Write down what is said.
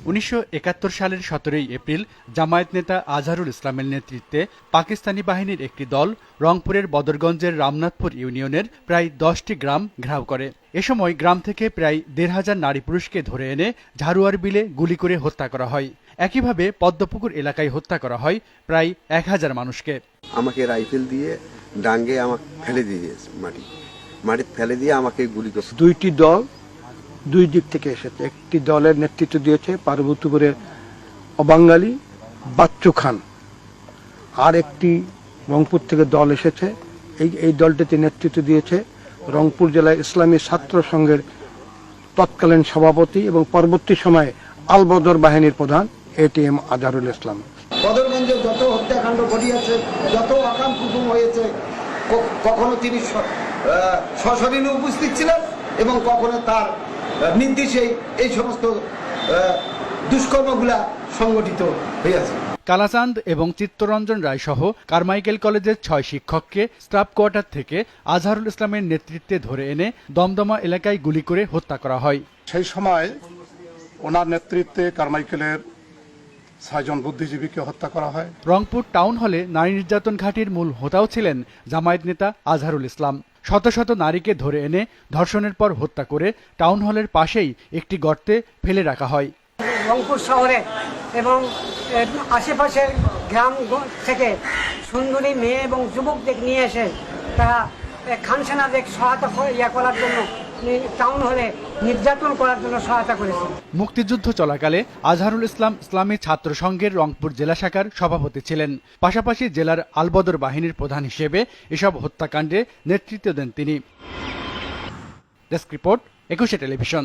1971 সালের 17 এপ্রিল জামায়াত নেতা আজহারুল ইসলামের নেতৃত্বে পাকিস্তানি বাহিনীর একটি দল রংপুরের বদরগঞ্জের রামনাথপুর ইউনিয়নের প্রায় 10টি গ্রাম ঘেরাও করে। এ সময় গ্রাম থেকে প্রায় 1,500 নারী পুরুষকে ধরে এনে ঝাড়ুয়ার বিলে গুলি করে হত্যা করা হয়। একইভাবে পদ্মপুকুর এলাকায় হত্যা করা হয় প্রায় 1000 মানুষকে। আমাকে রাইফেল দিয়ে ডাঙ্গে আমাকে ফেলে দিয়েছে, মাটি ফেলে দিয়ে আমাকে গুলি করছে। দুইটি দল দুই দিক থেকে এসেছে। একটি দলের নেতৃত্ব দিয়েছে পার্বতীপুরের অবাঙ্গালী বাচ্চু খান, আর একটি রংপুর থেকে দল এসেছে। এই দলটিতে নেতৃত্ব দিয়েছে রংপুর জেলায় ইসলামী ছাত্র সংঘের তৎকালীন সভাপতি এবং পরবর্তী সময়ে আলবদর বাহিনীর প্রধান ATM আজহারুল ইসলাম। বদরগঞ্জে যত হত্যাকাণ্ড ঘটিয়েছে, যত আকাম কুকুম হয়েছে, কখনো তিনি সশরীরে উপস্থিত ছিলেন এবং কখনো তার নির্দেশেই এই সমস্ত দুষ্কর্মগুলা সংগঠিত হয়েছে। কালাচাঁদ এবং চিত্তরঞ্জন রায় সহ কারমাইকেল কলেজের 6 শিক্ষককে স্টাফ কোয়ার্টার থেকে আজহারুল ইসলামের নেতৃত্বে ধরে এনে দমদমা এলাকায় গুলি করে হত্যা করা হয়। সেই সময় ওনার নেতৃত্বে কারমাইকেলের 6 জন বুদ্ধিজীবীকে হত্যা করা হয়। রংপুর টাউন হলে নারী নির্যাতন ঘাঁটির মূল হোতাও ছিলেন জামায়াত নেতা আজহারুল ইসলাম। শত শত নারীকে ধরে এনে ধর্ষণের পর হত্যা করে টাউন হলের পাশেই একটি গর্তে ফেলে রাখা হয়। রংপুর শহরে এবং আশেপাশের গ্রাম থেকে সুন্দরী মেয়ে এবং যুবকদের নিয়ে এসে তারা খানসেনাদের সহায়তা করার জন্য টাউন হলে নির্যাতন করার জন্য সহায়তা করেছে। মুক্তিযুদ্ধ চলাকালে আজহারুল ইসলাম ইসলামী ছাত্র সংঘের রংপুর জেলা শাখার সভাপতি ছিলেন। পাশাপাশি জেলার আলবদর বাহিনীর প্রধান হিসেবে এসব হত্যাকাণ্ডে নেতৃত্ব দেন তিনি। Desk report, 21 television.